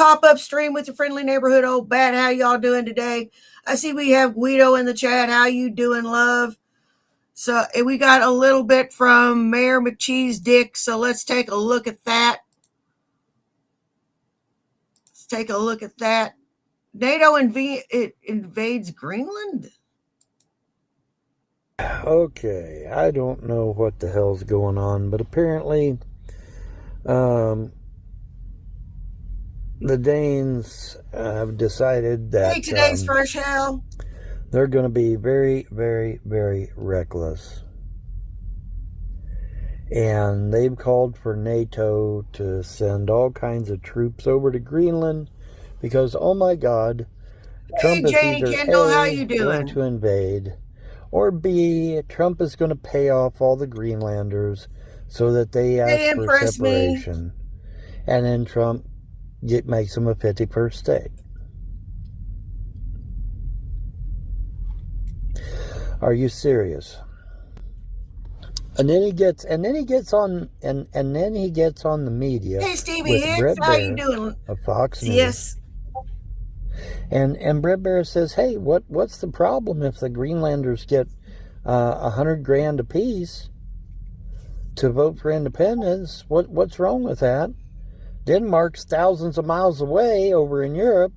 pop-up stream with your friendly neighborhood old bat. How y'all doing today? I see we have Guido in the chat. How you doing, love? So we got a little bit from Mayor McCheese Dick. So let's take a look at that. Let's take a look at that. NATO invades Greenland? Okay, I don't know what the hell's going on, but apparently the Danes have decided that hey, today's fresh hell. They're going to be very, very, very reckless. And they've called for NATO to send all kinds of troops over to Greenland because, oh my God, Trump is either Kendall, how you doing? Going to invade, or B, Trump is going to pay off all the Greenlanders so that they ask for separation. And then Trump makes them a 51st state. Are you serious? And then he gets on the media. Hey, Stevie Hicks, how you doing? Of Fox News. Yes. And Brett Baer says, hey, what's the problem if the Greenlanders get $100,000 apiece to vote for independence? What's wrong with that? Denmark's thousands of miles away over in Europe.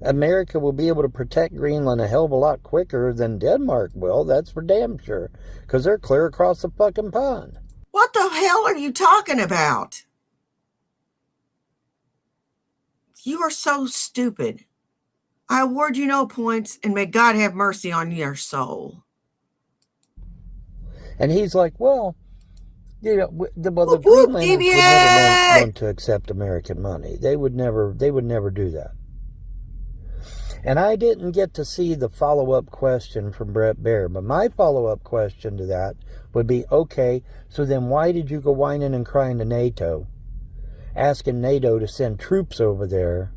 America will be able to protect Greenland a hell of a lot quicker than Denmark will. That's for damn sure. Because they're clear across the fucking pond. What the hell are you talking about? You are so stupid. I award you no points, and may God have mercy on your soul. And he's like, well, you know, the Greenlanders would never want to accept American money. They would never do that. And I didn't get to see the follow-up question from Brett Baer, but my follow-up question to that would be, okay, so then why did you go whining and crying to NATO, asking NATO to send troops over there?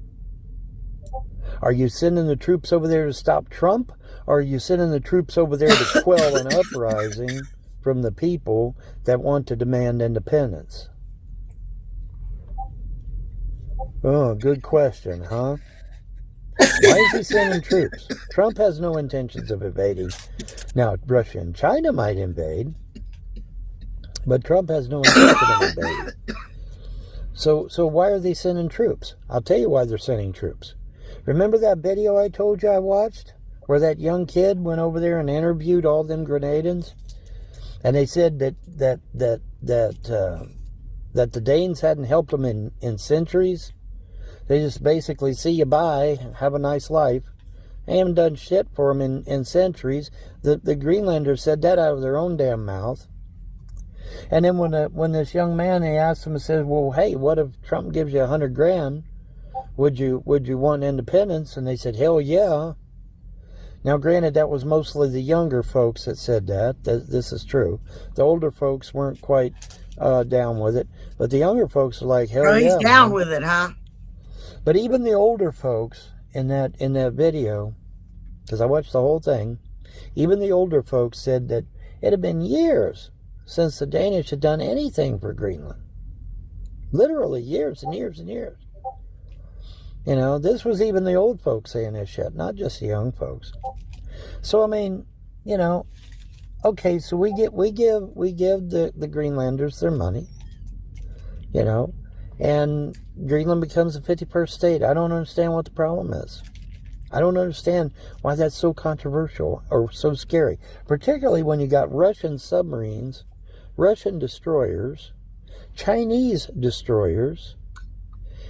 Are you sending the troops over there to stop Trump, or are you sending the troops over there to quell an uprising from the people that want to demand independence? Oh, good question, huh? Why is he sending troops? Trump has no intentions of invading. Now, Russia and China might invade, but Trump has no intention of invading. So why are they sending troops? I'll tell you why they're sending troops. Remember that video I told you I watched, where that young kid went over there and interviewed all them Grenadians, and they said that the Danes hadn't helped them in centuries. They just basically see you bye, have a nice life. They haven't done shit for them in centuries. The Greenlanders said that out of their own damn mouth. And then when this young man, he asked him and says, well, hey, what if Trump gives you $100,000? Would you want independence? And they said, hell yeah. Now, granted, that was mostly the younger folks that said that. This is true. The older folks weren't quite down with it. But the younger folks are like, hell yeah. He's down with it, huh? But even the older folks in that video, because I watched the whole thing, even the older folks said that it had been years since the Danish had done anything for Greenland. Literally years and years and years. You know, this was even the old folks saying this shit, not just the young folks. So I mean, you know, okay, so we give the Greenlanders their money, you know, and Greenland becomes a 51st state. I don't understand what the problem is. I don't understand why that's so controversial or so scary, particularly when you got Russian submarines, Russian destroyers, Chinese destroyers,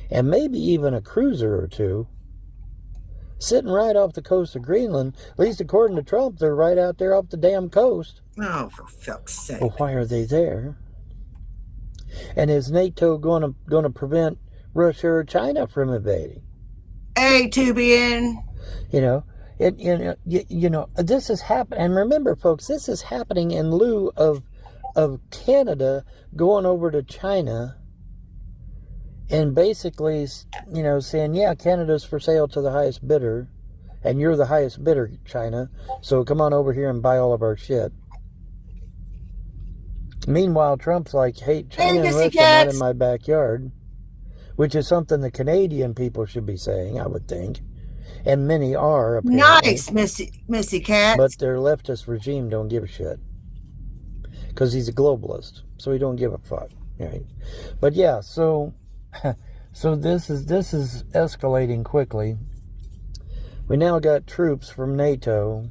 and maybe even a cruiser or two sitting right off the coast of Greenland. At least according to Trump, they're right out there off the damn coast. Oh, for fuck's sake. Well, why are they there? And is NATO going to prevent Russia or China from invading? Hey, Tubian. You know, this is happening. And remember, folks, this is happening in lieu of Canada going over to China and basically, you know, saying, yeah, Canada's for sale to the highest bidder, and you're the highest bidder, China, so come on over here and buy all of our shit. Meanwhile, Trump's like, hey, China and Russia are not in my backyard. which is something the Canadian people should be saying, I would think. And many are, apparently. Nice, Missy Cat. But their leftist regime don't give a shit. Because he's a globalist. So he don't give a fuck. Right? But yeah, so this is escalating quickly. We now got troops from NATO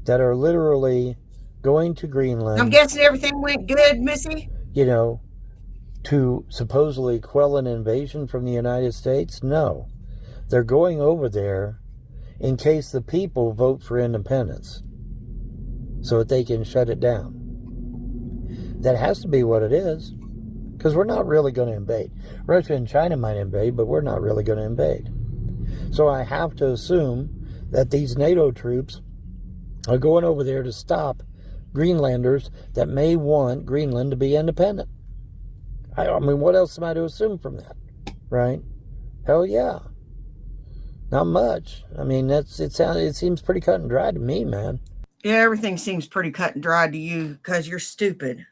that are literally going to Greenland. I'm guessing everything went good, Missy? You know, to supposedly quell an invasion from the United States? No. They're going over there in case the people vote for independence so that they can shut it down. That has to be what it is, because we're not really going to invade. Russia and China might invade, but we're not really going to invade. So I have to assume that these NATO troops are going over there to stop Greenlanders that may want Greenland to be independent. I mean, what else am I to assume from that, right? Hell yeah. Not much. I mean, it seems pretty cut and dry to me, man. Yeah, everything seems pretty cut and dry to you because you're stupid.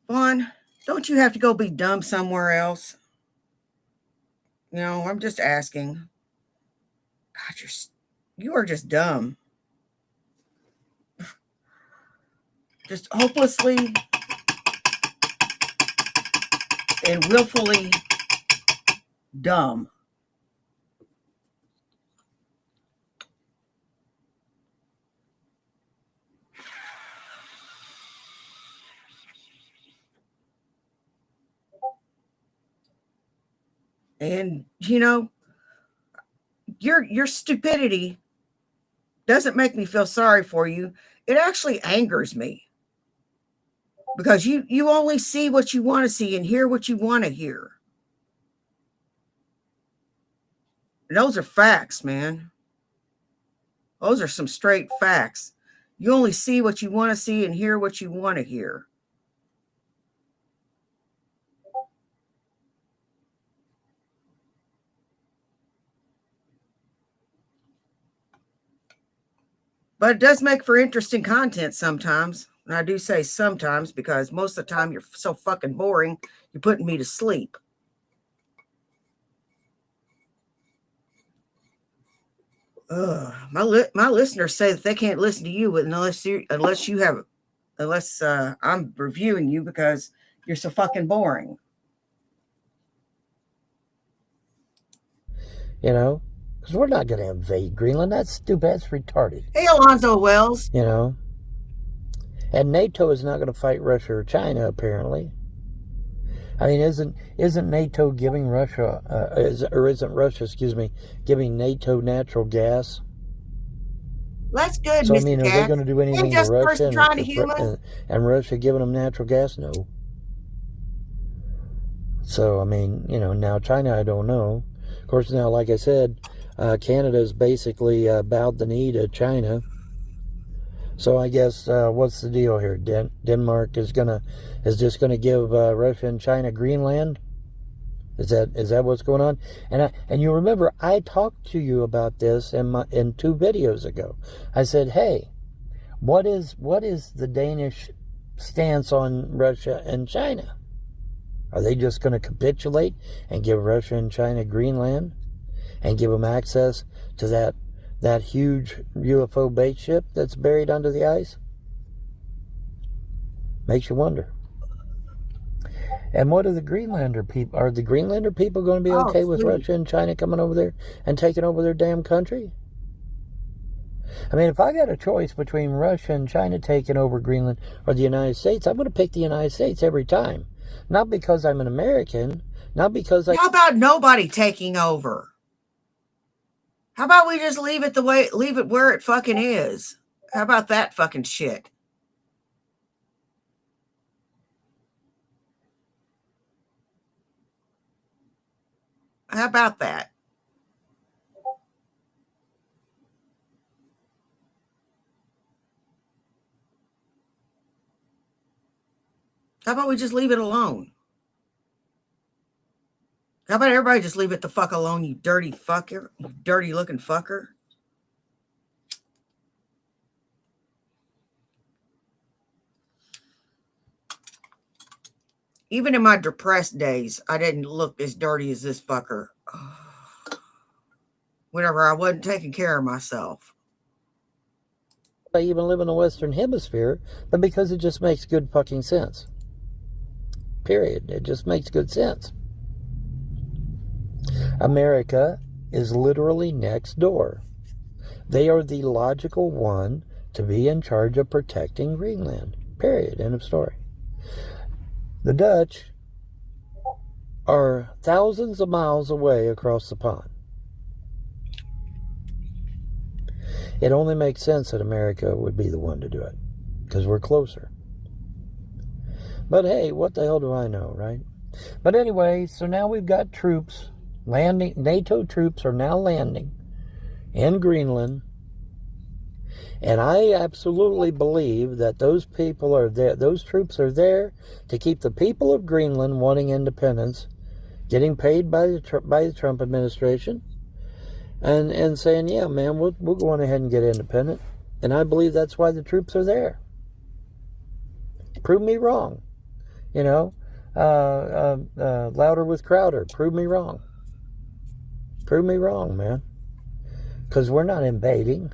Vaughn, don't you have to go be dumb somewhere else? You know, I'm just asking. God, you are just dumb. Just hopelessly and willfully dumb. And you know, your stupidity doesn't make me feel sorry for you. It actually angers me. Because you only see what you want to see and hear what you want to hear. And those are facts, man. Those are some straight facts. You only see what you want to see and hear what you want to hear. But it does make for interesting content sometimes. And I do say sometimes because most of the time you're so fucking boring, you're putting me to sleep. My listeners say that they can't listen to you unless I'm reviewing you because you're so fucking boring. You know, because we're not going to invade Greenland. That's stupid. That's retarded. Hey, Alonzo Wells. You know, and NATO is not going to fight Russia or China, apparently. I mean, isn't NATO giving Russia, isn't Russia, giving NATO natural gas? That's good, So, Mr. I mean, are they going to do anything to Russia and Russia giving them natural gas? No. So, I mean, you know, now China, I don't know. Of course, now, like I said, Canada's basically bowed the knee to China. So I guess what's the deal here? Denmark is just gonna give Russia and China Greenland. Is that what's going on? And you remember I talked to you about this in 2 videos ago. I said, hey, what is the Danish stance on Russia and China? Are they just going to capitulate and give Russia and China Greenland and give them access to that huge UFO bait ship that's buried under the ice? Makes you wonder. And what are the Greenlander people? Are the Greenlander people going to be okay with Russia and China coming over there and taking over their damn country? I mean, if I got a choice between Russia and China taking over Greenland or the United States, I'm going to pick the United States every time. Not because I'm an American, not because How about nobody taking over? How about we just leave it where it fucking is? How about that fucking shit? How about that? How about we just leave it alone? How about everybody just leave it the fuck alone, you dirty fucker? You dirty looking fucker. Even in my depressed days, I didn't look as dirty as this fucker. Whenever I wasn't taking care of myself. I even live in the Western Hemisphere, but because it just makes good fucking sense. Period. It just makes good sense. America is literally next door. They are the logical one to be in charge of protecting Greenland. Period. End of story. The Dutch are thousands of miles away across the pond. It only makes sense that America would be the one to do it, because we're closer. But hey, what the hell do I know, right? But anyway, so now we've got troops landing. NATO troops are now landing in Greenland. And I absolutely believe that those people are there, those troops are there to keep the people of Greenland wanting independence, getting paid by the Trump administration, and saying, yeah, man, we'll go on ahead and get independent. And I believe that's why the troops are there. Prove me wrong. You know, louder with Crowder. Prove me wrong. Prove me wrong, man. Because we're not invading.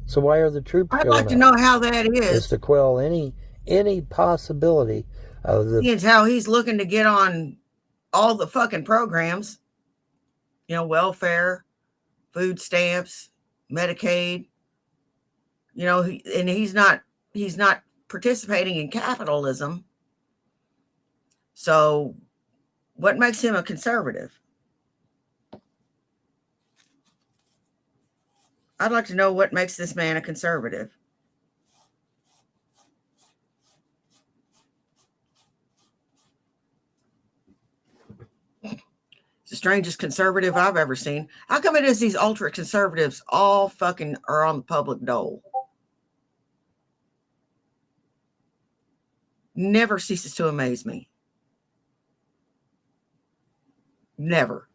So why are the troops I'd showing like to up? know how that Is is. to quell any possibility of the... Seeing how he's looking to get on all the fucking programs. You know, welfare, food stamps, Medicaid. You know, and he's not participating in capitalism. So what makes him a conservative? I'd like to know what makes this man a conservative. It's the strangest conservative I've ever seen. How come it is these ultra conservatives all fucking are on the public dole? Never ceases to amaze me. Never.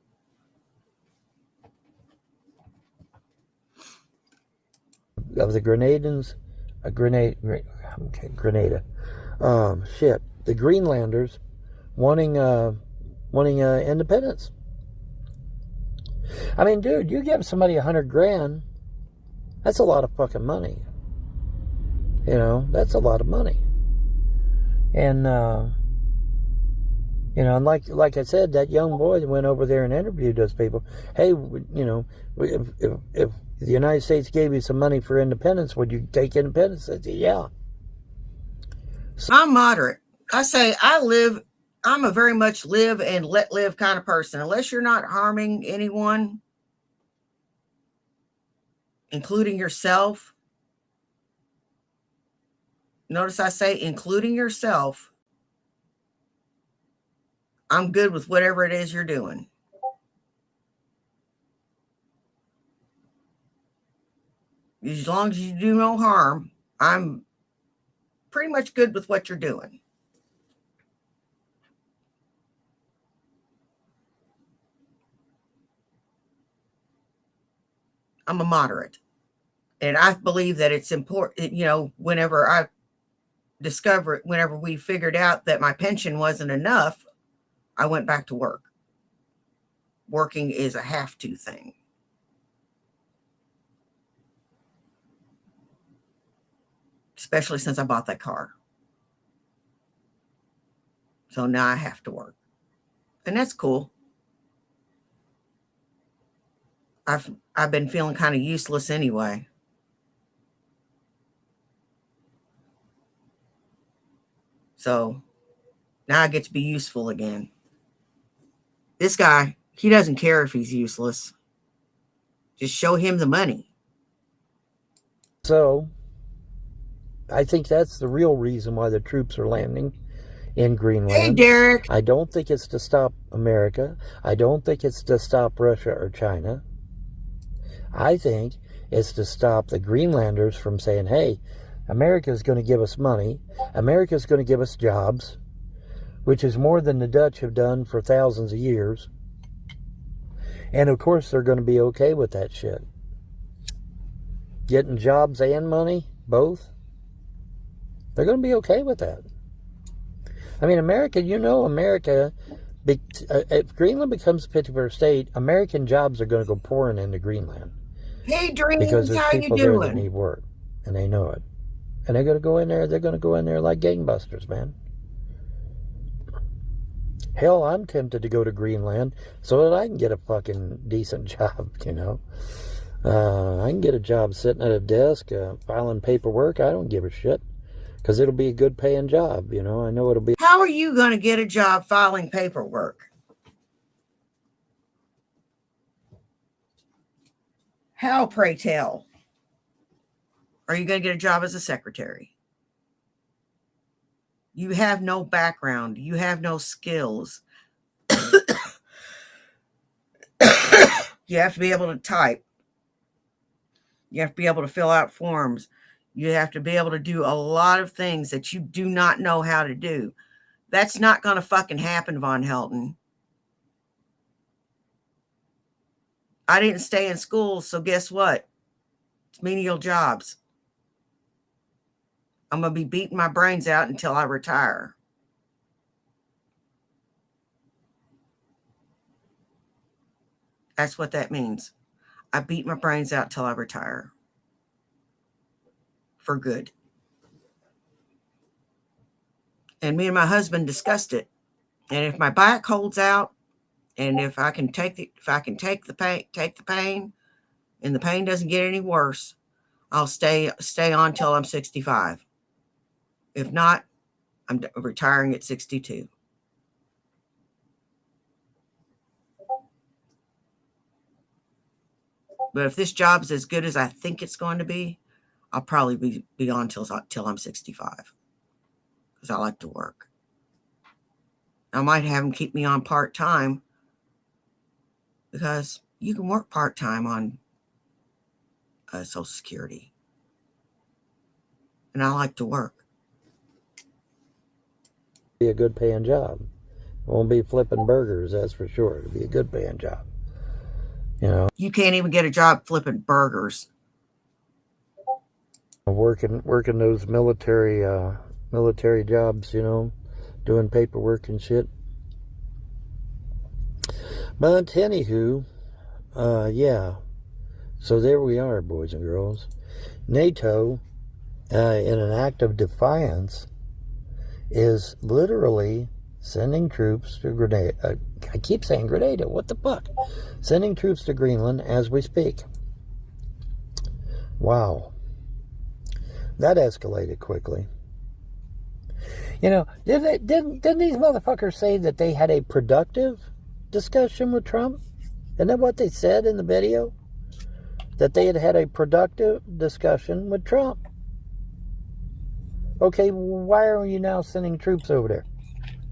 Of the Grenada. The Greenlanders wanting independence. I mean, dude, you give somebody $100,000, that's a lot of fucking money. You know, that's a lot of money. And you know, and like I said, that young boy that went over there and interviewed those people. Hey, you know, if the United States gave you some money for independence, would you take independence? I said, yeah. So, I'm moderate. I say I'm a very much live and let live kind of person. Unless you're not harming anyone, including yourself. Notice I say including yourself. I'm good with whatever it is you're doing. As long as you do no harm, I'm pretty much good with what you're doing. I'm a moderate. And I believe that it's important, you know, whenever we figured out that my pension wasn't enough, I went back to work. Working is a have to thing. Especially since I bought that car. So now I have to work. And that's cool. I've been feeling kind of useless anyway. So now I get to be useful again. This guy, he doesn't care if he's useless. Just show him the money. So I think that's the real reason why the troops are landing in Greenland. Hey, Derek. I don't think it's to stop America. I don't think it's to stop Russia or China. I think it's to stop the Greenlanders from saying, hey, America's going to give us money. America's going to give us jobs, which is more than the Dutch have done for thousands of years. And of course, they're going to be okay with that shit. Getting jobs and money, both. They're going to be okay with that. I mean, America, America, if Greenland becomes a 51st state, American jobs are going to go pouring into Greenland Hey, because Dreams, there's how you people there that doing? need work, and they know it. And they're going to go in there. They're going to go in there like gangbusters, man. Hell, I'm tempted to go to Greenland so that I can get a fucking decent job, I can get a job sitting at a desk, filing paperwork. I don't give a shit because it'll be a good paying job, I know it'll be. How are you going to get a job filing paperwork? How, pray tell? Are you going to get a job as a secretary? You have no background. You have no skills. You have to be able to type. You have to be able to fill out forms. You have to be able to do a lot of things that you do not know how to do. That's not going to fucking happen, Von Helton. I didn't stay in school, so guess what? It's menial jobs. I'm going to be beating my brains out until I retire. That's what that means. I beat my brains out till I retire. For good. And me and my husband discussed it. And if my back holds out, and if I can take the pain, and the pain doesn't get any worse, I'll stay on till I'm 65. If not, I'm retiring at 62. But if this job is as good as I think it's going to be, I'll probably be on till I'm 65 because I like to work. I might have them keep me on part-time because you can work part-time on Social Security. And I like to work. Be a good paying job. It won't be flipping burgers, that's for sure. It'll be a good paying job. You can't even get a job flipping burgers. Working those military jobs, doing paperwork and shit. But anywho, yeah. So there we are, boys and girls. NATO, in an act of defiance, is literally sending troops to Grenada. I keep saying Grenada. What the fuck? Sending troops to Greenland as we speak. Wow. That escalated quickly. Didn't these motherfuckers say that they had a productive discussion with Trump? Isn't that what they said in the video? That they had a productive discussion with Trump. Okay, why are you now sending troops over there?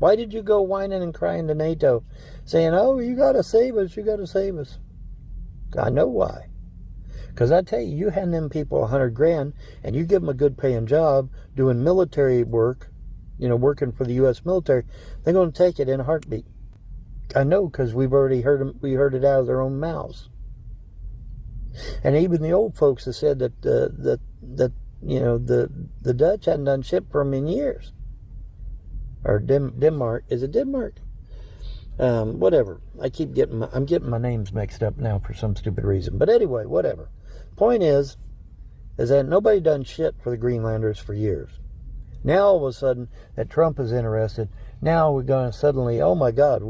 Why did you go whining and crying to NATO, saying, oh, you gotta save us, you gotta save us? I know why. Because I tell you, you hand them people $100,000 and you give them a good paying job doing military work, working for the U.S. military, they're going to take it in a heartbeat. I know, because we heard it out of their own mouths. And even the old folks have said that the Dutch hadn't done shit for them in years. Or Denmark. Is it Denmark? Whatever. I'm getting my names mixed up now for some stupid reason. But anyway, whatever. Point is that nobody done shit for the Greenlanders for years. Now all of a sudden that Trump is interested, now we're going to suddenly, oh my God,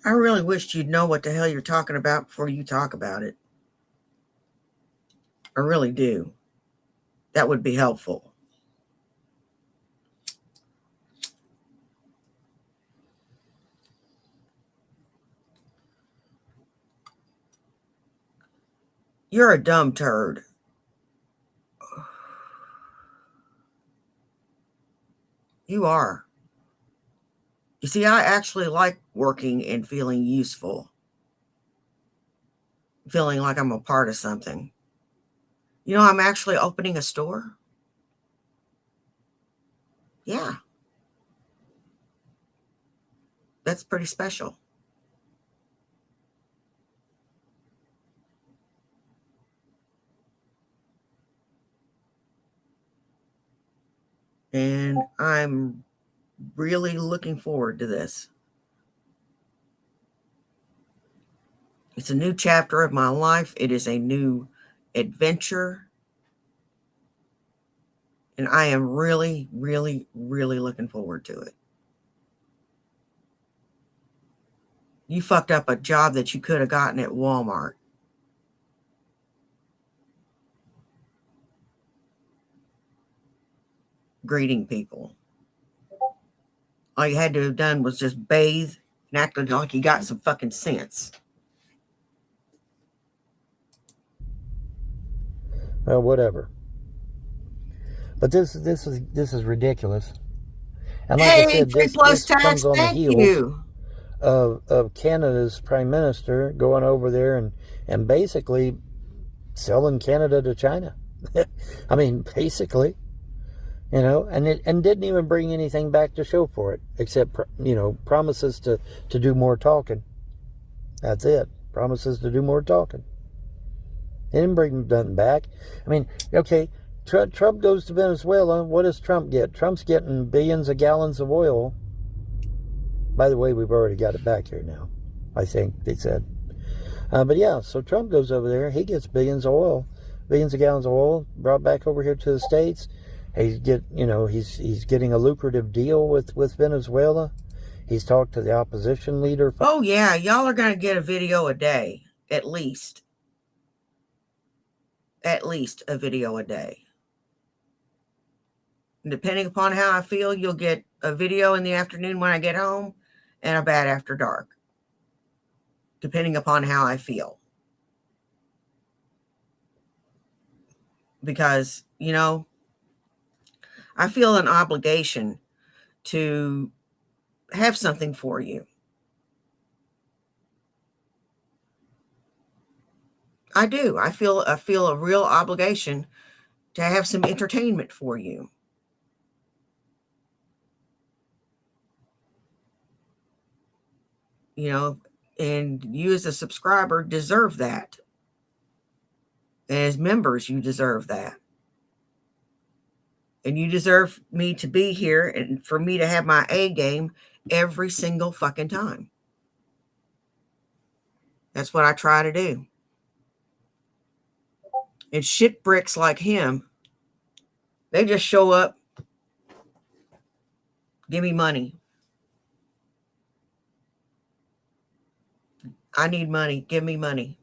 I really wished you'd know what the hell you're talking about before you talk about it. I really do. That would be helpful. You're a dumb turd. You are. You see, I actually like working and feeling useful, feeling like I'm a part of something. I'm actually opening a store. Yeah, that's pretty special. And I'm really looking forward to this. It's a new chapter of my life. It is a new adventure. And I am really, really, really looking forward to it. You fucked up a job that you could have gotten at Walmart. Greeting people. All you had to have done was just bathe and act like you got some fucking sense. Well, whatever. But this is ridiculous. And like I Hey, said, Free Plus this Tats, comes on the thank heels you. of Canada's prime minister going over there and basically selling Canada to China. I mean, basically, and didn't even bring anything back to show for it, except promises to do more talking. That's it. Promises to do more talking. They didn't bring nothing back. I mean, okay, Trump goes to Venezuela. What does Trump get? Trump's getting billions of gallons of oil. By the way, we've already got it back here now, I think they said. But yeah, so Trump goes over there. He gets billions of gallons of oil brought back over here to the States. He's getting a lucrative deal with Venezuela. He's talked to the opposition leader. Oh, yeah, y'all are going to get a video a day, at least. At least a video a day. And depending upon how I feel, you'll get a video in the afternoon when I get home and a bad after dark. Depending upon how I feel. Because, I feel an obligation to have something for you. I do. I feel a real obligation to have some entertainment for you. And you as a subscriber deserve that. And as members, you deserve that. And you deserve me to be here and for me to have my A game every single fucking time. That's what I try to do. And shit bricks like him, they just show up, give me money. I need money, give me money.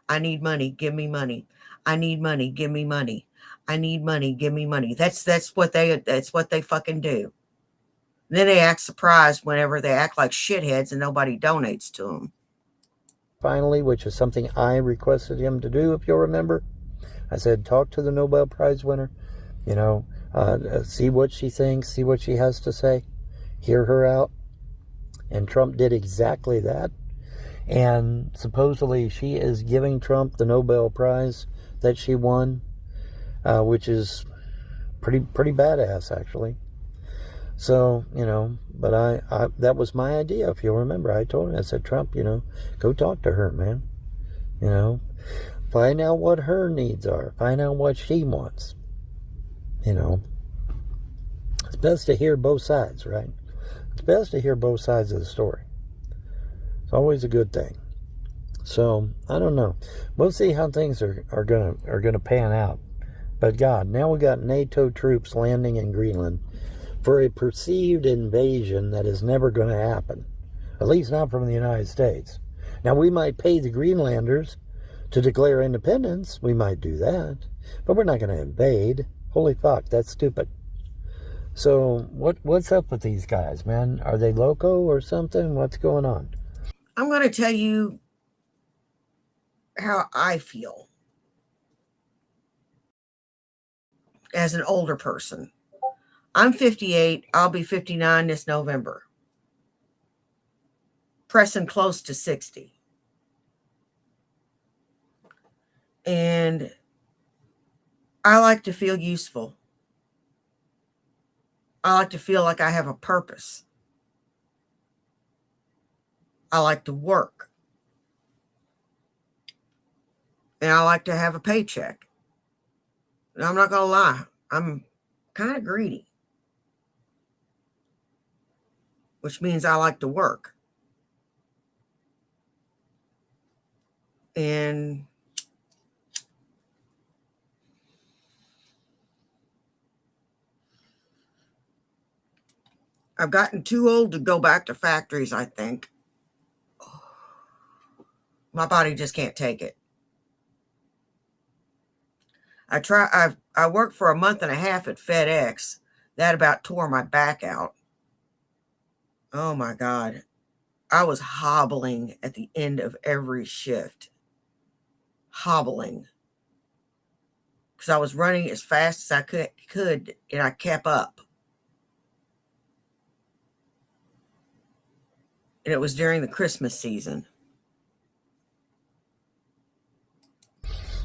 I need money, give me money. I need money, give me money. I need money, give me money. That's what they fucking do. Then they act surprised whenever they act like shitheads and nobody donates to them. Finally, which is something I requested him to do, if you'll remember. I said, talk to the Nobel Prize winner, see what she thinks, see what she has to say, hear her out. And Trump did exactly that. And supposedly she is giving Trump the Nobel Prize that she won, which is pretty badass, actually. So, but I that was my idea, if you'll remember. I told him, I said, Trump, go talk to her, man. Find out what her needs are. Find out what she wants. It's best to hear both sides, right? It's best to hear both sides of the story. It's always a good thing. So, I don't know. We'll see how things are gonna pan out. But God, now we got NATO troops landing in Greenland for a perceived invasion that is never going to happen. At least not from the United States. Now, we might pay the Greenlanders to declare independence. We might do that. But we're not going to invade. Holy fuck, that's stupid. So, what's up with these guys, man? Are they loco or something? What's going on? I'm going to tell you how I feel as an older person. I'm 58. I'll be 59 this November. Pressing close to 60. And I like to feel useful. I like to feel like I have a purpose. I like to work. And I like to have a paycheck. And I'm not going to lie. I'm kind of greedy. which means I like to work. And I've gotten too old to go back to factories, I think. My body just can't take it. I worked for a month and a half at FedEx. That about tore my back out. Oh my God. I was hobbling at the end of every shift. Hobbling. Because I was running as fast as I could, and I kept up. And it was during the Christmas season.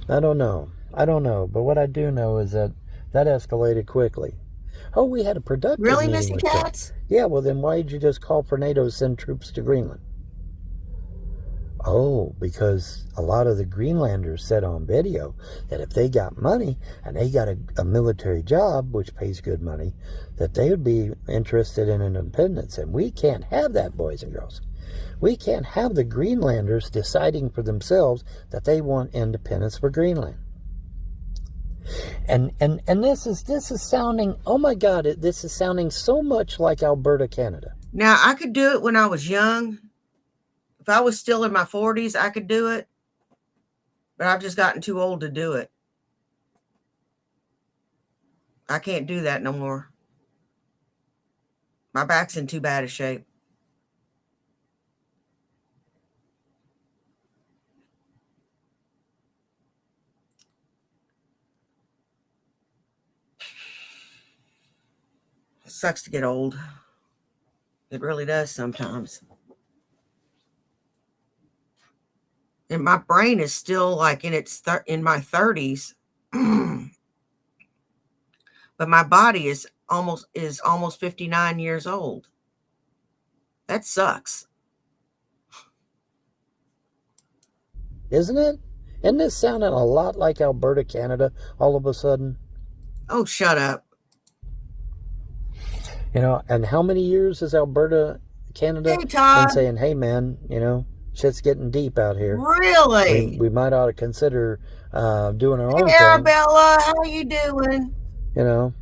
I don't know. But what I do know is that escalated quickly. Oh, we had a productive Really, meeting Missy with Trump. Cats? Yeah, well, then why did you just call for NATO to send troops to Greenland? Oh, because a lot of the Greenlanders said on video that if they got money and they got a military job, which pays good money, that they would be interested in an independence. And we can't have that, boys and girls. We can't have the Greenlanders deciding for themselves that they want independence for Greenland. And this is sounding, oh my God, this is sounding so much like Alberta, Canada. Now, I could do it when I was young. If I was still in my 40s, I could do it. But I've just gotten too old to do it. I can't do that no more. My back's in too bad a shape. It sucks to get old. It really does sometimes. And my brain is still like in my 30s. But my body is almost 59 years old. That sucks. Isn't it? Isn't this sounding a lot like Alberta, Canada, all of a sudden? Oh, shut up. You know, and how many years has Alberta, Canada Hey, Todd. been saying, hey, man, you know, shit's getting deep out here. Really? We might ought to consider doing our own Hey, thing. Arabella, how you doing? You know.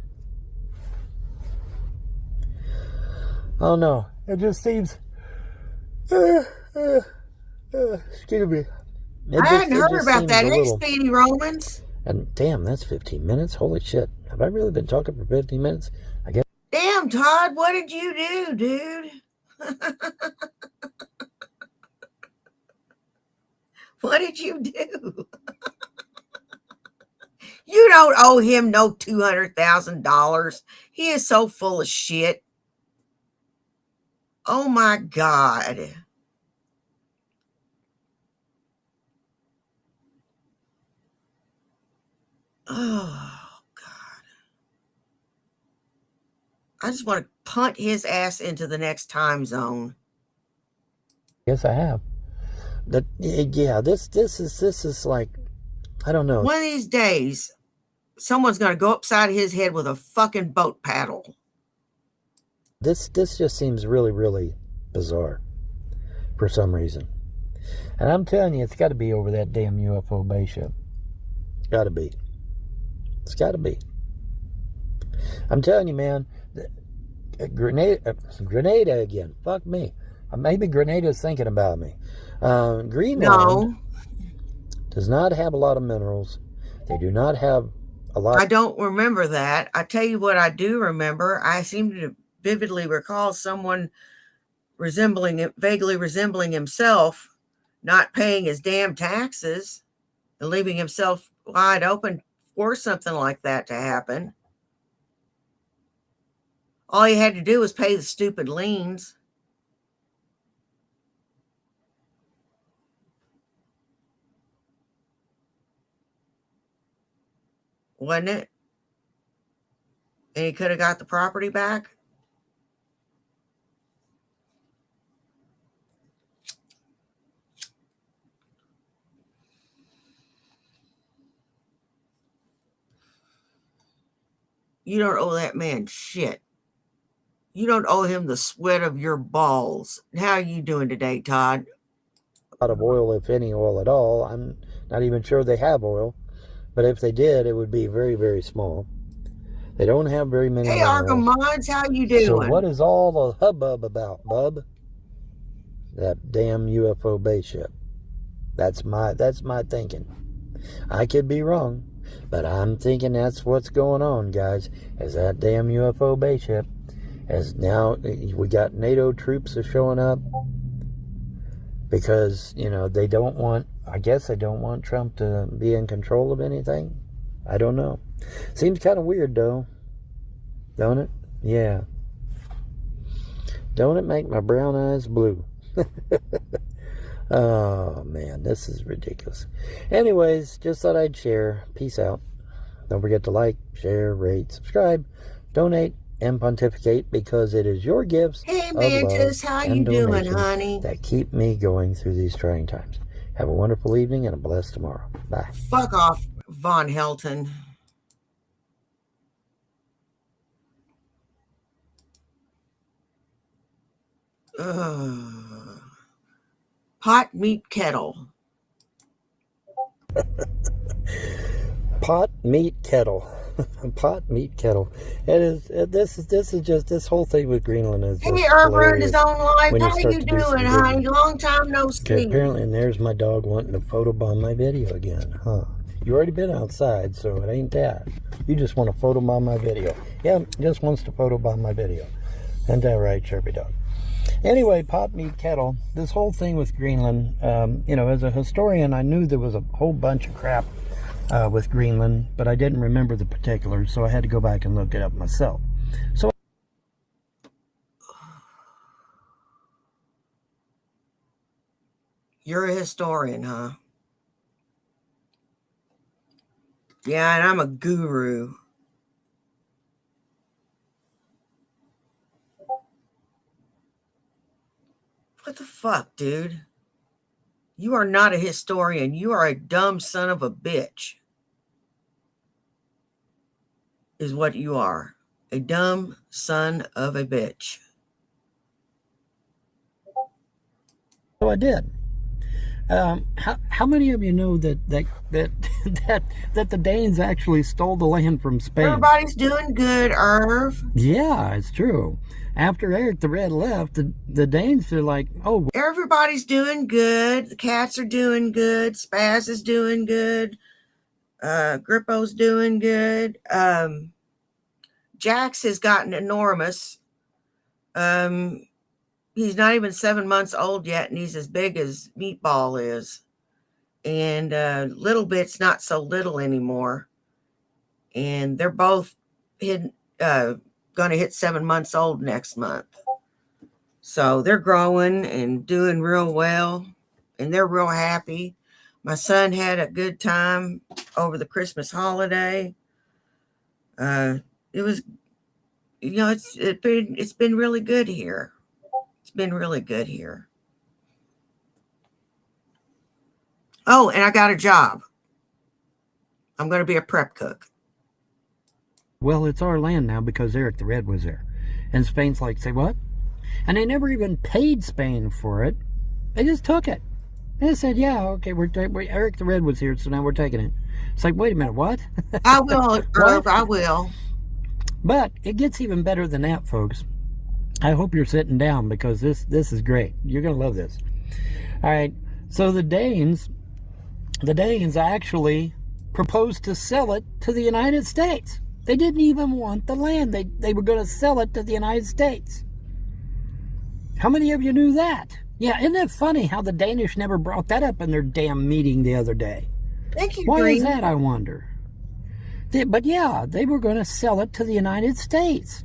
Oh, no. It just seems... excuse me. I hadn't heard about that. Hey, Speedy Romans. And damn, that's 15 minutes. Holy shit. Have I really been talking for 15 minutes? I guess. Damn, Todd, what did you do, dude? What did you do? You don't owe him no $200,000. He is so full of shit. Oh my God. Oh God. I just want to punt his ass into the next time zone. Yes, I have. That yeah, this is like, I don't know. One of these days, someone's going to go upside his head with a fucking boat paddle. This just seems really, really bizarre for some reason. And I'm telling you, it's got to be over that damn UFO base ship. Got to be. It's got to be. I'm telling you, man. Grenada again. Fuck me. Maybe Grenada's thinking about me. Greenland does not have a lot of minerals. They do not have a lot. I don't remember that. I tell you what I do remember. I seem to vividly recall someone vaguely resembling himself, not paying his damn taxes and leaving himself wide open for something like that to happen. All he had to do was pay the stupid liens. Wasn't it? And he could have got the property back. You don't owe that man shit. You don't owe him the sweat of your balls. How are you doing today, Todd? A lot of oil, if any oil at all. I'm not even sure they have oil, but if they did, it would be very, very small. They don't have very many Hey, minerals. Archimonde, how you So what doing? is all the hubbub about, bub? That damn UFO base ship. That's my thinking. I could be wrong, but I'm thinking that's what's going on, guys. Is that damn UFO base ship? As now we got NATO troops are showing up because they don't want. I guess they don't want Trump to be in control of anything. I don't know. Seems kind of weird though, don't it? Yeah. Don't it make my brown eyes blue? Oh man, this is ridiculous. Anyways, just thought I'd share. Peace out. Don't forget to like, share, rate, subscribe, donate, and pontificate because it is your gifts Hey, of love Mantis, how you and doing, donations honey? that keep me going through these trying times. Have a wonderful evening and a blessed tomorrow. Bye. Fuck off, Von Helton. Ugh. Pot meat kettle. Pot meat kettle. Pot meat kettle. It is. This is just this whole thing with Greenland is Hey, just Herb ruined his hilarious own life. when you How start you to do doing, some honey? digging. Long time no Okay, see. apparently, and there's my dog wanting to photobomb my video again, huh? You already been outside, so it ain't that. You just want to photobomb my video. Yeah, just wants to photobomb my video. Ain't that right, Chirpy Dog? Anyway, pot meat kettle. This whole thing with Greenland, as a historian, I knew there was a whole bunch of crap with Greenland, but I didn't remember the particulars, so I had to go back and look it up myself. So You're a historian, huh? Yeah, and I'm a guru. What the fuck, dude? You are not a historian. You are a dumb son of a bitch, is what you are. A dumb son of a bitch. I did. How many of you know that the Danes actually stole the land from Spain? Everybody's doing good, Irv. Yeah, it's true. After Eric the Red left, the Danes are like, oh, Everybody's doing good. The cats are doing good. Spaz is doing good. Grippo's doing good. Jax has gotten enormous. Um, he's not even 7 months old yet, and he's as big as Meatball is. And Little Bit's not so little anymore. And they're both going to hit 7 months old next month. So they're growing and doing real well, and they're real happy. My son had a good time over the Christmas holiday. It was, it's been really good here. It's been really good here. Oh, and I got a job. I'm going to be a prep cook. well, it's our land now because Eric the Red was there. And Spain's like, say what? And they never even paid Spain for it. They just took it. They said, yeah, okay, Eric the Red was here, so now we're taking it. It's like, wait a minute, what? I will, Irv, I will. But it gets even better than that, folks. I hope you're sitting down because this is great. You're going to love this. All right, so the Danes actually proposed to sell it to the United States. They didn't even want the land. They were going to sell it to the United States. How many of you knew that? Yeah, isn't it funny how the Danish never brought that up in their damn meeting the other day? Thank you, Why Green. is that, I wonder? But yeah, they were going to sell it to the United States.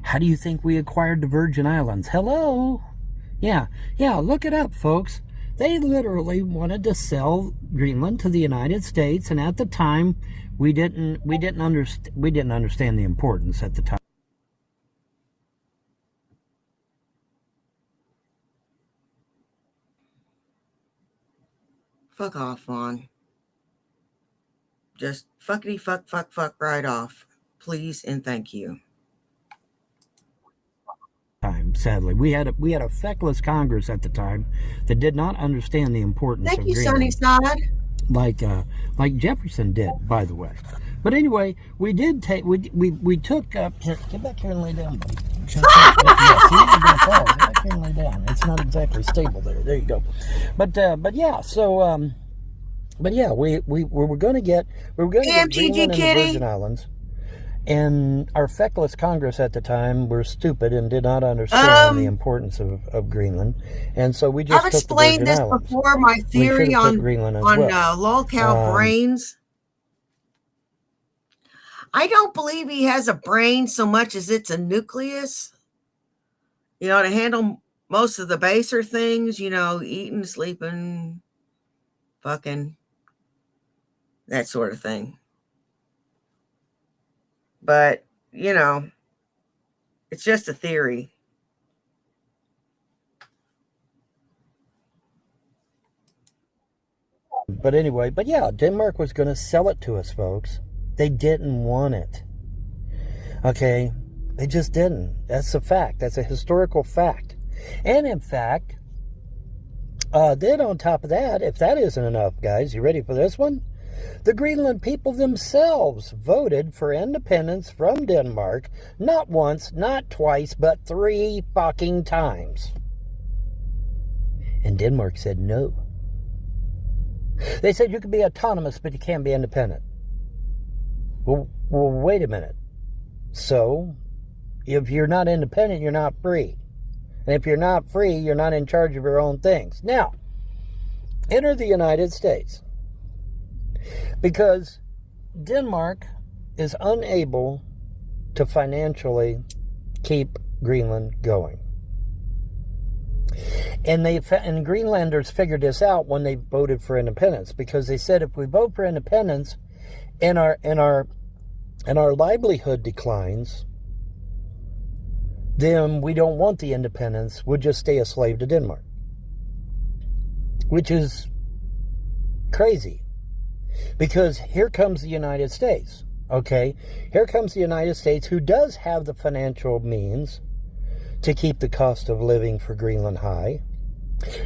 How do you think we acquired the Virgin Islands? Hello? Yeah, look it up, folks. They literally wanted to sell Greenland to the United States, and at the time, we didn't understand the importance at the time. Fuck off, Vaughn. Just fuckity fuck right off. Please and thank you. sadly. We had a feckless Congress at the time that did not understand the importance Thank of you, Greenland, Sunnyside. like Jefferson did, by the way. But anyway, we did take we took here. Get back here and lay down, buddy. Yeah, see, you're gonna fall. Get back here and lay down. It's not exactly stable there. There you go. But yeah, so but yeah, we were going to get AMTG Greenland and the Virgin Kitty. Islands. And our feckless Congress at the time were stupid and did not understand the importance of Greenland, and so we I've just took the explained Virgin this Islands. before. My We should theory have took Greenland as on well. lolcow brains. I don't believe he has a brain so much as it's a nucleus. You know, to handle most of the baser things. You know, eating, sleeping, fucking, that sort of thing. But you know, it's just a theory. But anyway, but yeah, Denmark was going to sell it to us, folks. They didn't want it. Okay, they just didn't. That's a fact. That's a historical fact. And in fact, then on top of that, if that isn't enough, guys, you ready for this one? The Greenland people themselves voted for independence from Denmark not once, not twice, but 3 fucking times. And Denmark said no. They said you can be autonomous, but you can't be independent. Well, wait a minute. So, if you're not independent, you're not free. And if you're not free, you're not in charge of your own things. Now, enter the United States. Because Denmark is unable to financially keep Greenland going. And Greenlanders figured this out when they voted for independence, because they said if we vote for independence and our livelihood declines, then we don't want the independence. We'll just stay a slave to Denmark, which is crazy. Because here comes the United States, okay? Here comes the United States, who does have the financial means to keep the cost of living for Greenland high,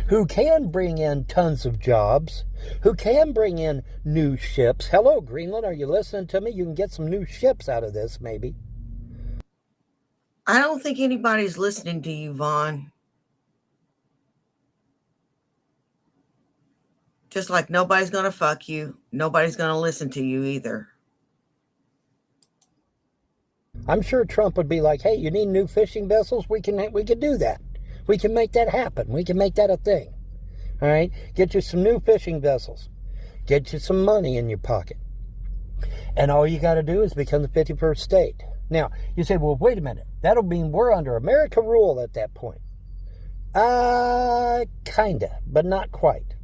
who can bring in tons of jobs, who can bring in new ships. Hello, Greenland, are you listening to me? You can get some new ships out of this, maybe. I don't think anybody's listening to you, Vaughn. Just like nobody's going to fuck you. Nobody's going to listen to you either. I'm sure Trump would be like, hey, you need new fishing vessels? We can do that. We can make that happen. We can make that a thing. All right? Get you some new fishing vessels. Get you some money in your pocket. And all you got to do is become the 51st state. Now, you say, well, wait a minute. That'll mean we're under America rule at that point. Kinda, but not quite.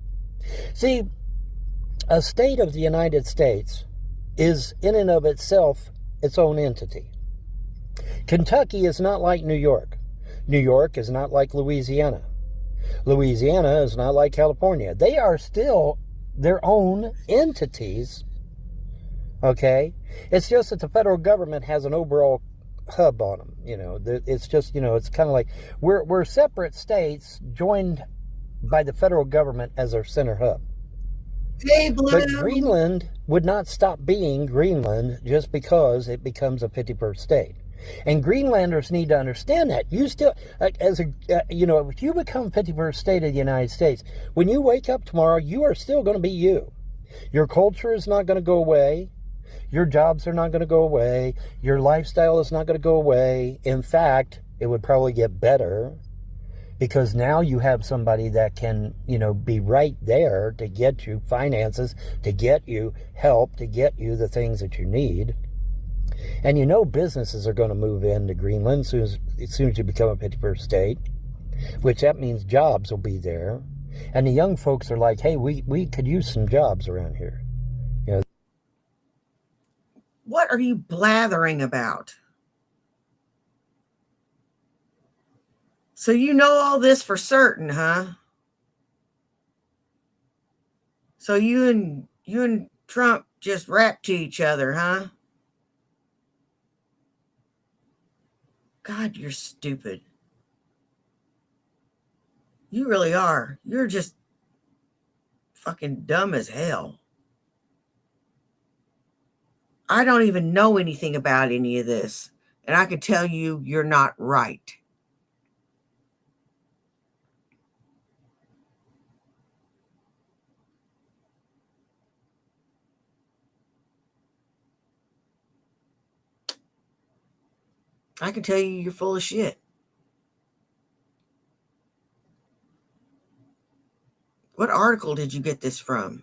See, a state of the United States is in and of itself its own entity. Kentucky is not like New York. New York is not like Louisiana. Louisiana is not like California. They are still their own entities. Okay? It's just that the federal government has an overall hub on them. You know, it's just, you know, it's kind of like we're separate states joined by the federal government as our center hub. Hey, Blue. But Greenland would not stop being Greenland just because it becomes a 51st state. And Greenlanders need to understand that. You still, if you become 51st state of the United States, when you wake up tomorrow, you are still going to be you. Your culture is not going to go away. Your jobs are not going to go away. Your lifestyle is not going to go away. In fact, it would probably get better, because now you have somebody that can, be right there to get you finances, to get you help, to get you the things that you need. And businesses are going to move into Greenland as soon as you become a 51st state, which that means jobs will be there. And the young folks are like, hey, we could use some jobs around here. What are you blathering about? So you know all this for certain, huh? So you and Trump just rap to each other, huh? God, you're stupid. You really are. You're just fucking dumb as hell. I don't even know anything about any of this. And I can tell you, you're not right. I can tell you, you're full of shit. What article did you get this from?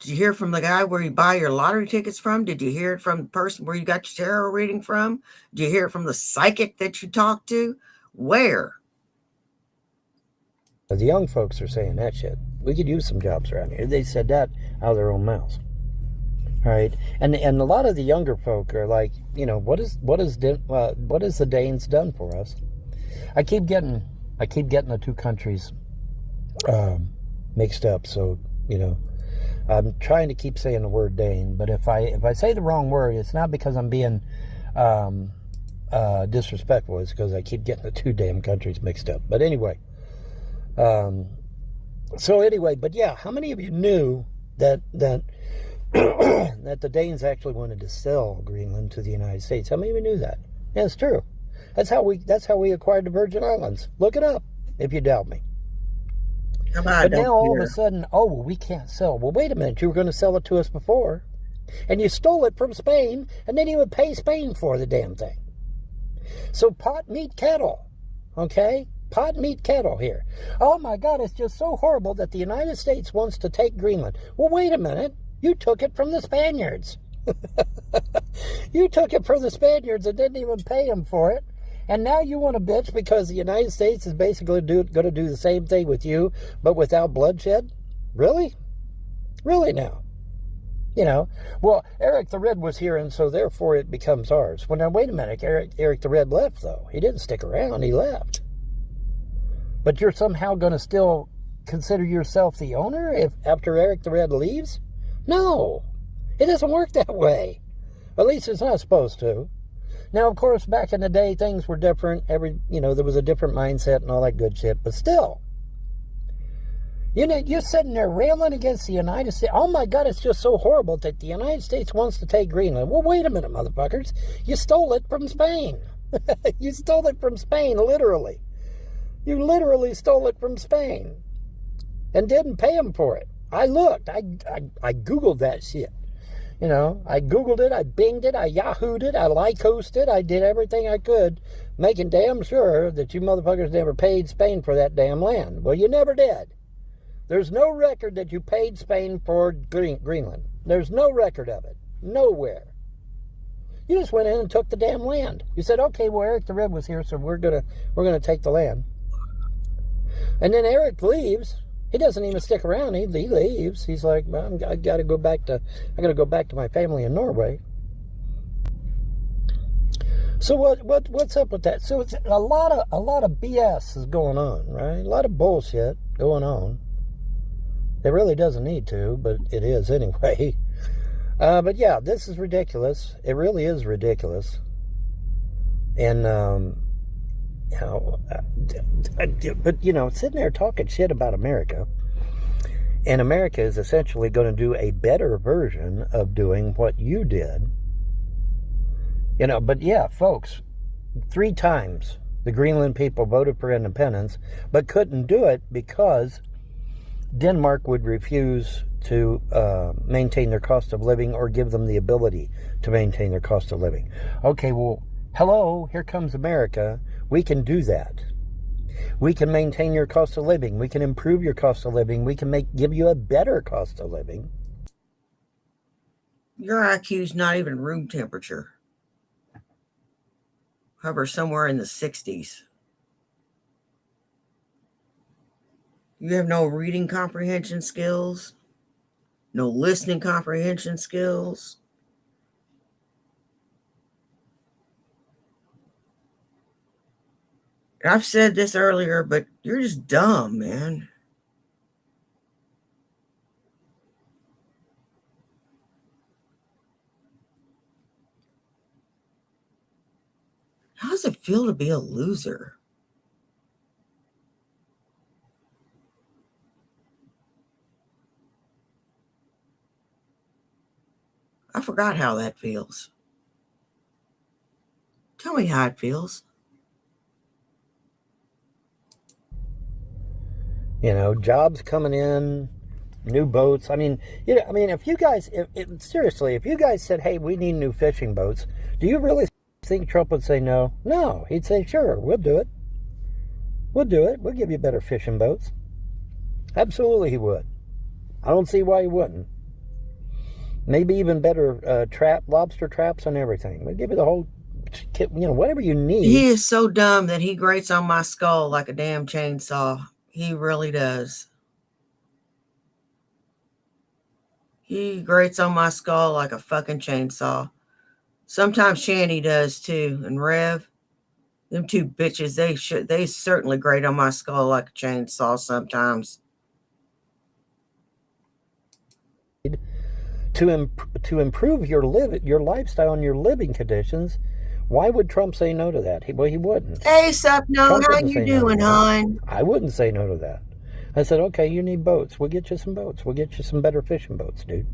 Did you hear from the guy where you buy your lottery tickets from? Did you hear it from the person where you got your tarot reading from? Did you hear it from the psychic that you talked to? Where? The young folks are saying that shit. We could use some jobs around here. They said that out of their own mouths. Right, and a lot of the younger folk are like, what is the Danes done for us? I keep getting the two countries mixed up. So I'm trying to keep saying the word Dane, but if I say the wrong word, it's not because I'm being disrespectful. It's because I keep getting the two damn countries mixed up. But anyway, but yeah, how many of you knew that that the Danes actually wanted to sell Greenland to the United States? How many of you knew that? Yeah, it's true. That's how we acquired the Virgin Islands. Look it up if you doubt me. But now all of a sudden, we can't sell. Well, wait a minute. You were going to sell it to us before, and you stole it from Spain, and then you would pay Spain for the damn thing. So pot, meat, kettle. Okay? Pot, meat, kettle here. Oh my God, it's just so horrible that the United States wants to take Greenland. Well, wait a minute. You took it from the Spaniards. You took it from the Spaniards and didn't even pay them for it. And now you want to bitch because the United States is basically going to do the same thing with you, but without bloodshed? Really? Really now? Well, Eric the Red was here, and so therefore it becomes ours. Well, now, wait a minute. Eric the Red left, though. He didn't stick around. He left. But you're somehow going to still consider yourself the owner after Eric the Red leaves? No. It doesn't work that way. At least it's not supposed to. Now, of course, back in the day, things were different. There was a different mindset and all that good shit. But still, you're sitting there railing against the United States. Oh, my God, it's just so horrible that the United States wants to take Greenland. Well, wait a minute, motherfuckers. You stole it from Spain. You stole it from Spain, literally. You literally stole it from Spain and didn't pay them for it. I looked. I Googled that shit. I Googled it, I Binged it, I Yahooed it, I Lycosed it, I did everything I could, making damn sure that you motherfuckers never paid Spain for that damn land. Well, you never did. There's no record that you paid Spain for Greenland. There's no record of it. Nowhere. You just went in and took the damn land. You said, okay, well, Eric the Red was here, so we're gonna take the land. And then Eric leaves. He doesn't even stick around. He leaves. He's like, well, I got to go back to my family in Norway. So what's up with that? So it's a lot of BS is going on, right? A lot of bullshit going on. It really doesn't need to, but it is anyway. But yeah, this is ridiculous. It really is ridiculous. And sitting there talking shit about America, and America is essentially going to do a better version of doing what you did. But yeah, folks, 3 times the Greenland people voted for independence, but couldn't do it because Denmark would refuse to maintain their cost of living or give them the ability to maintain their cost of living. Okay, well, hello, here comes America. We can do that. We can maintain your cost of living. We can improve your cost of living. We can give you a better cost of living. Your IQ's not even room temperature. Hover somewhere in the 60s. You have no reading comprehension skills, no listening comprehension skills. I've said this earlier, but you're just dumb, man. How does it feel to be a loser? I forgot how that feels. Tell me how it feels. You know, jobs coming in, new boats. I mean, if you guys, seriously, if you guys said, hey, we need new fishing boats, do you really think Trump would say no? No, he'd say, sure, we'll do it. We'll do it. We'll give you better fishing boats. Absolutely he would. I don't see why he wouldn't. Maybe even better lobster traps and everything. We'll give you the whole kit, whatever you need. He is so dumb that he grates on my skull like a damn chainsaw. He really does. He grates on my skull like a fucking chainsaw. Sometimes Shanny does too, and Rev. Them two bitches, they certainly grate on my skull like a chainsaw sometimes. To improve your lifestyle and your living conditions, why would Trump say no to that? He wouldn't. Hey, sup, no, how you doing, hon? I wouldn't say no to that. I said, okay, you need boats. We'll get you some boats. We'll get you some better fishing boats, dude.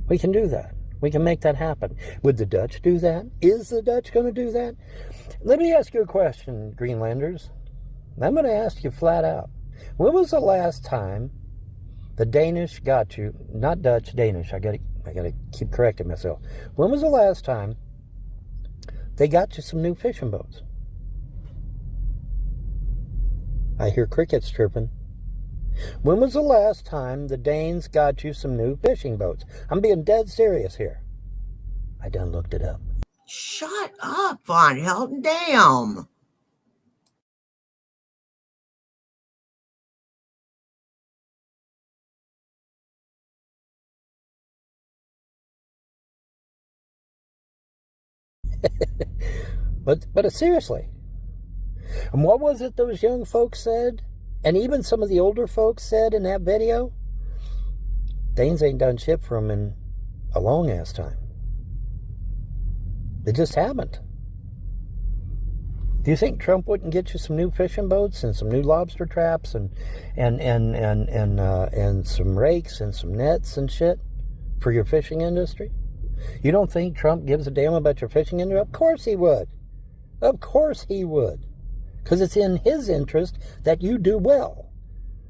We can do that. We can make that happen. Would the Dutch do that? Is the Dutch going to do that? Let me ask you a question, Greenlanders. I'm going to ask you flat out. When was the last time the Danish got you? Not Dutch, Danish. I gotta keep correcting myself. When was the last time they got you some new fishing boats? I hear crickets chirping. When was the last time the Danes got you some new fishing boats? I'm being dead serious here. I done looked it up. Shut up, Von Helton. Damn. But seriously. And what was it those young folks said? And even some of the older folks said in that video? Danes ain't done shit for them in a long ass time. They just haven't. Do you think Trump wouldn't get you some new fishing boats and some new lobster traps and some rakes and some nets and shit for your fishing industry? You don't think Trump gives a damn about your fishing industry? Of course he would. Of course he would. Because it's in his interest that you do well.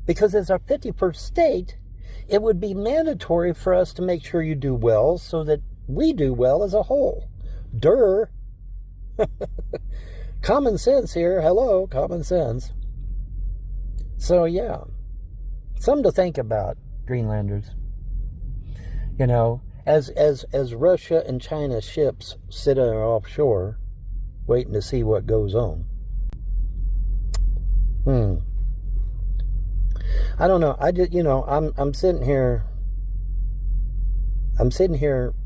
Because as our 51st state, it would be mandatory for us to make sure you do well so that we do well as a whole. Durr. Common sense here. Hello, common sense. So, yeah. Something to think about, Greenlanders. You know, as Russia and China ships sit offshore, waiting to see what goes on. I don't know. I'm sitting here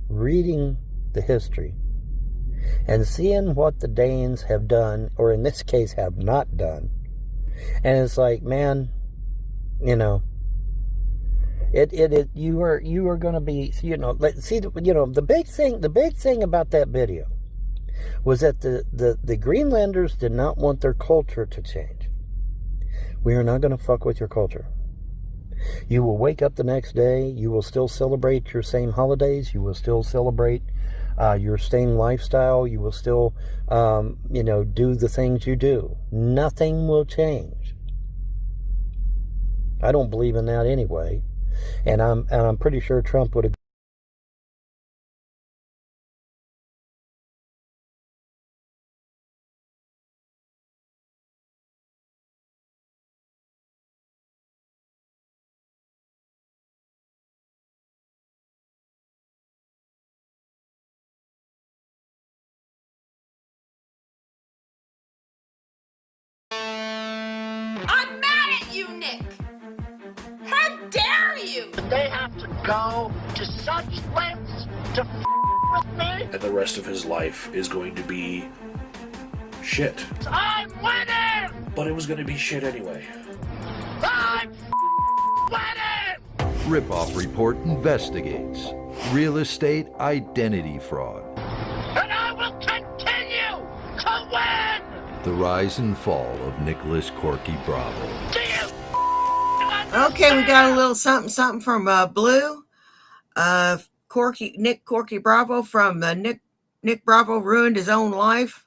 reading the history and seeing what the Danes have done, or in this case have not done. And it's like, man, you are going to be, the big thing about that video was that the Greenlanders did not want their culture to change. We are not going to fuck with your culture. You will wake up the next day. You will still celebrate your same holidays. You will still celebrate your same lifestyle. You will still, do the things you do. Nothing will change. I don't believe in that anyway. And I'm pretty sure Trump would agree. I'm mad at you, Nick! How dare you! They have to go to such lengths to with me? And the rest of his life is going to be shit. I'm winning! But it was going to be shit anyway. I'm winning! Ripoff Report investigates real estate identity fraud. And I will continue to win! The rise and fall of Nicholas Corky Bravo. Do you Okay, we got a little something from Blue. Of Nick Corky Bravo from Nick Bravo Ruined His Own Life.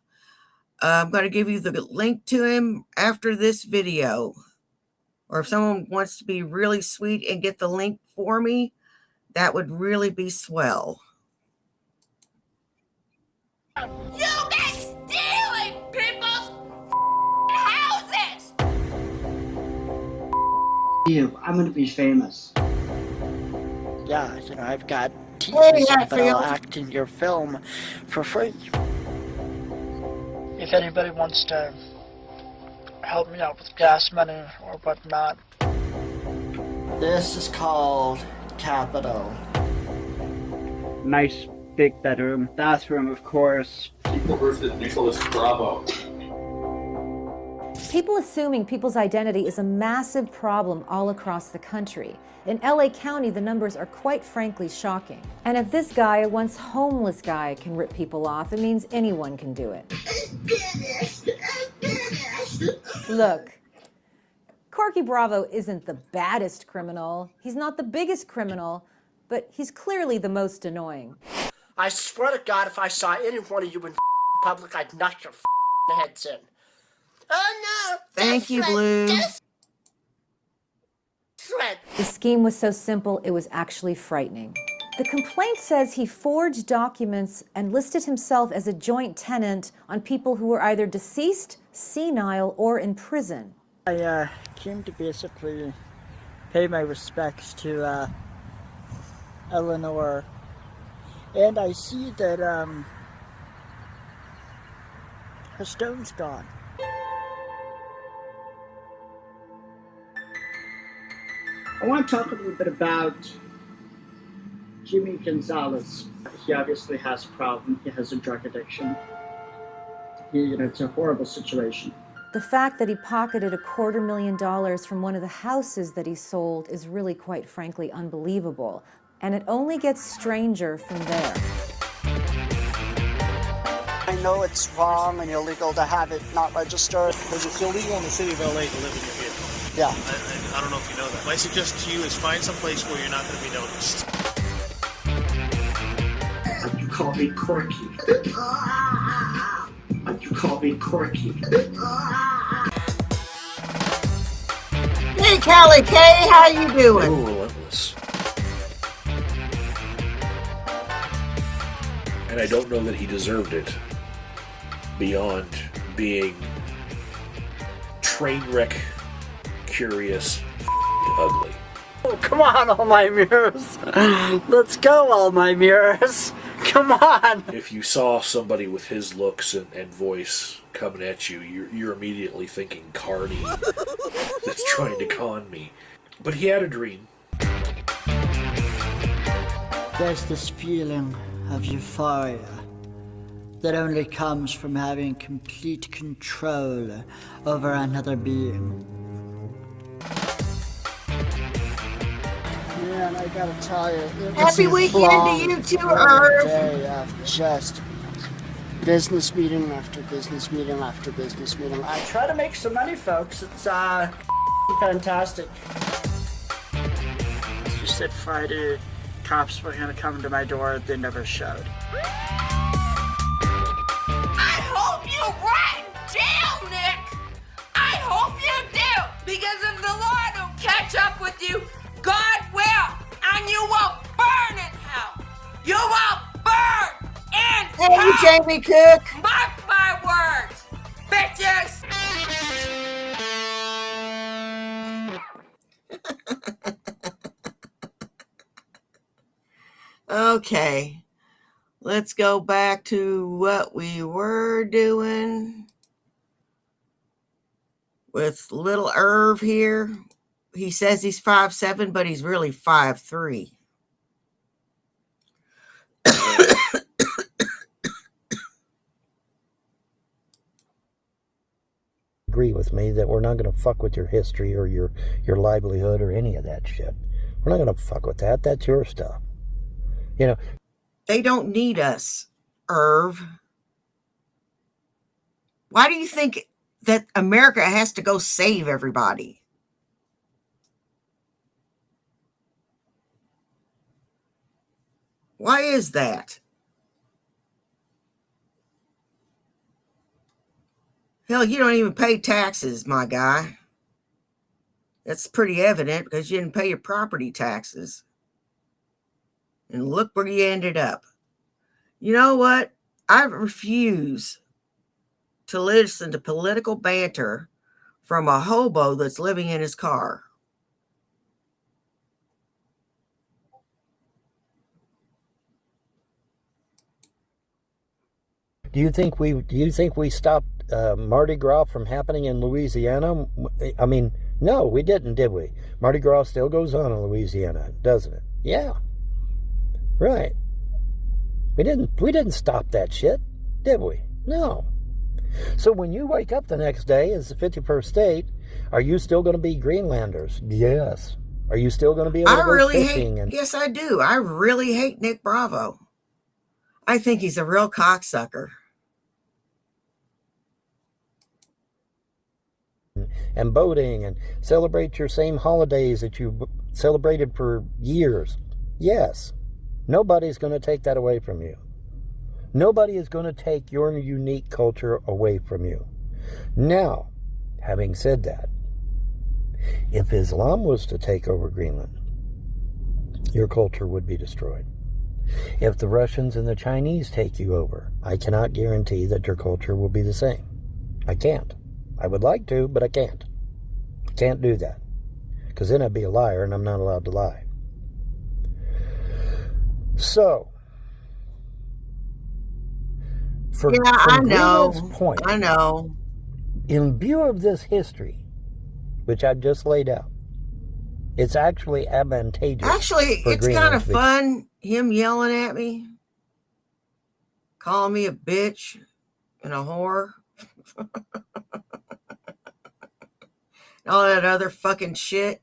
I'm going to give you the link to him after this video. Or if someone wants to be really sweet and get the link for me, that would really be swell. You get stealing people's houses! I'm gonna be famous. Yeah, I've got Hey, teachers that Hatfield. I'll act in your film for free. If anybody wants to help me out with gas money or whatnot. This is called Capital. Nice big bedroom, bathroom, of course. People versus Nicholas Bravo. People assuming people's identity is a massive problem all across the country. In LA County, the numbers are quite frankly shocking. And if this guy, a once homeless guy, can rip people off, it means anyone can do it. Look, Corky Bravo isn't the baddest criminal. He's not the biggest criminal, but he's clearly the most annoying. I swear to God, if I saw any one of you in public, I'd knock your heads in. Oh no! Thank you, Blue. The scheme was so simple, it was actually frightening. The complaint says he forged documents and listed himself as a joint tenant on people who were either deceased, senile, or in prison. I came to basically pay my respects to Eleanor, and I see that her stone's gone. I want to talk a little bit about Jimmy Gonzalez. He obviously has a problem. He has a drug addiction. It's a horrible situation. The fact that he pocketed $250,000 from one of the houses that he sold is really, quite frankly, unbelievable. And it only gets stranger from there. I know it's wrong and illegal to have it not registered. Because it's illegal in the city of LA to live in your vehicle. Yeah. I don't know if you know that. My suggestion to you is find some place where you're not going to be noticed. You call me Corky. You call me Corky. Hey, Callie K, how you doing? Oh, relentless. And I don't know that he deserved it beyond being train wreck curious ugly. Oh, come on, all my mirrors. Let's go, all my mirrors. Come on. If you saw somebody with his looks and voice coming at you, you're immediately thinking Carney that's trying to con me. But he had a dream. There's this feeling of euphoria that only comes from having complete control over another being. Man, I gotta tell you, it was Happy a weekend long, to you too, long Irv. day of just business meeting after business meeting after business meeting. I try to make some money, folks. It's fantastic. You said Friday cops were gonna come to my door. They never showed. I hope you rot in jail, Nick! I hope you do! Because if the law don't catch up with you, God will! And you will burn in hell! You will burn in Hey, hell! Jamie Cook. Mark my words, bitches! Okay, let's go back to what we were doing with little Irv here. He says he's 5'7", but he's really 5'3". Agree with me that we're not going to fuck with your history or your livelihood or any of that shit. We're not going to fuck with that. That's your stuff. They don't need us, Irv. Why do you think that America has to go save everybody? Why is that? Hell, you don't even pay taxes, my guy. That's pretty evident because you didn't pay your property taxes. And look where you ended up. You know what? I refuse to listen to political banter from a hobo that's living in his car. Do you think we stopped Mardi Gras from happening in Louisiana? I mean, no, we didn't, did we? Mardi Gras still goes on in Louisiana, doesn't it? Yeah. Right. We didn't stop that shit, did we? No. So when you wake up the next day as the 51st state, are you still going to be Greenlanders? Yes. Are you still going to be able to go fishing? Yes, I do. I really hate Nick Bravo. I think he's a real cocksucker. And boating and celebrate your same holidays that you celebrated for years. Yes. Nobody's going to take that away from you. Nobody is going to take your unique culture away from you. Now, having said that, if Islam was to take over Greenland, your culture would be destroyed. If the Russians and the Chinese take you over, I cannot guarantee that your culture will be the same. I can't. I would like to, but I can't. I can't do that. Because then I'd be a liar, and I'm not allowed to lie. So, I know. Point, I know. In view of this history, which I've just laid out, it's actually advantageous. Actually, it's kind of fun, him yelling at me, calling me a bitch and a whore. All that other fucking shit.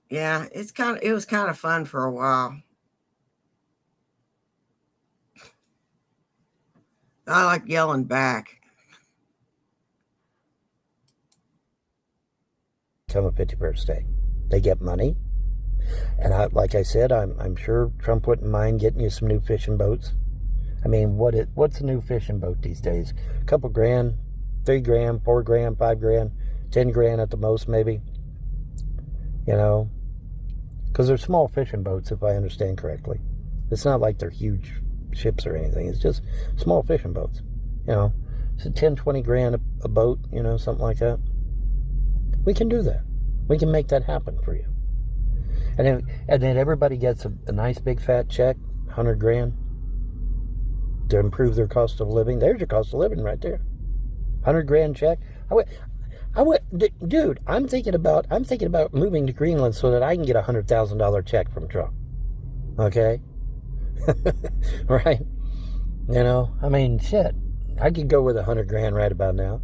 Yeah, it was kind of fun for a while. I like yelling back. Become a 51st state. They get money. And like I said, I'm sure Trump wouldn't mind getting you some new fishing boats. I mean, what's a new fishing boat these days? A couple grand, $3 grand, $4 grand, $5 grand, $10 grand at the most, maybe. You know, because they're small fishing boats, if I understand correctly. It's not like they're huge ships or anything. It's just small fishing boats. You know, it's 10, 20 grand a boat, you know, something like that. We can do that. We can make that happen for you. And then everybody gets a nice big fat check, 100 grand, to improve their cost of living. There's your cost of living right there. 100 grand check. Dude, I'm thinking about moving to Greenland so that I can get a $100,000 check from Trump. Okay? Right? You know, I mean, shit. I could go with 100 grand right about now.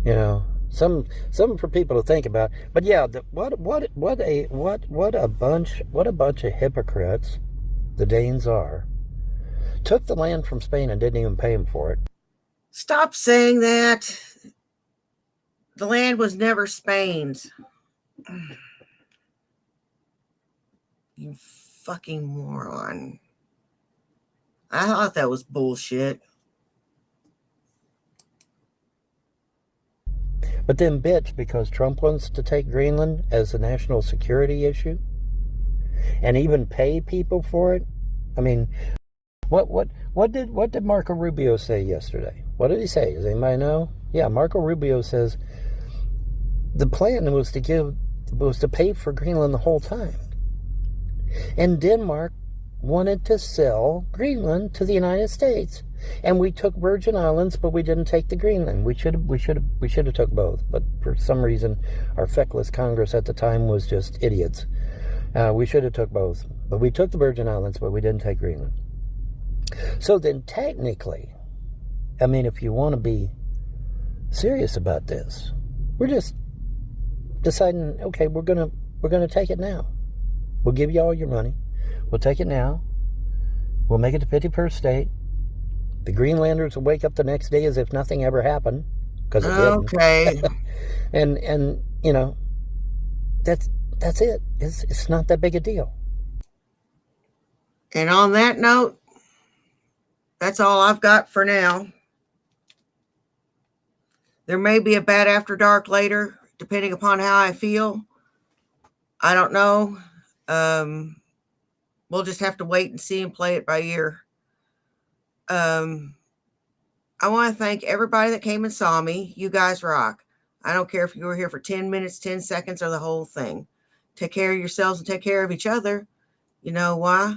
You know, some for people to think about. But yeah, what a bunch of hypocrites the Danes are. Took the land from Spain and didn't even pay them for it. Stop saying that. The land was never Spain's. You fucking moron. I thought that was bullshit. But then bitch because Trump wants to take Greenland as a national security issue and even pay people for it. I mean, what did Marco Rubio say yesterday? What did he say? Does anybody know? Yeah, Marco Rubio says the plan was to pay for Greenland the whole time. And Denmark wanted to sell Greenland to the United States. And we took Virgin Islands, but we didn't take the Greenland. We should have took both. But for some reason, our feckless Congress at the time was just idiots. We should have took both. But we took the Virgin Islands, but we didn't take Greenland. So then technically, I mean, if you want to be serious about this, we're just deciding, okay, we're gonna take it now. We'll give you all your money. We'll take it now. We'll make it the 51st state. The Greenlanders will wake up the next day as if nothing ever happened, because it didn't. Okay. and you know, that's it. It's not that big a deal. And on that note, that's all I've got for now. There may be a bad after dark later, depending upon how I feel. I don't know. We'll just have to wait and see and play it by ear. I want to thank everybody that came and saw me. You guys rock. I don't care if you were here for 10 minutes, 10 seconds, or the whole thing. Take care of yourselves and take care of each other. You know why?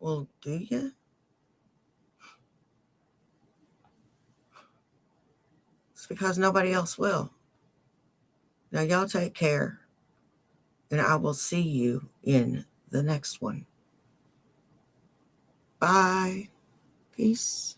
Well, do you? It's because nobody else will. Now, y'all take care, and I will see you in the next one. Bye. Peace.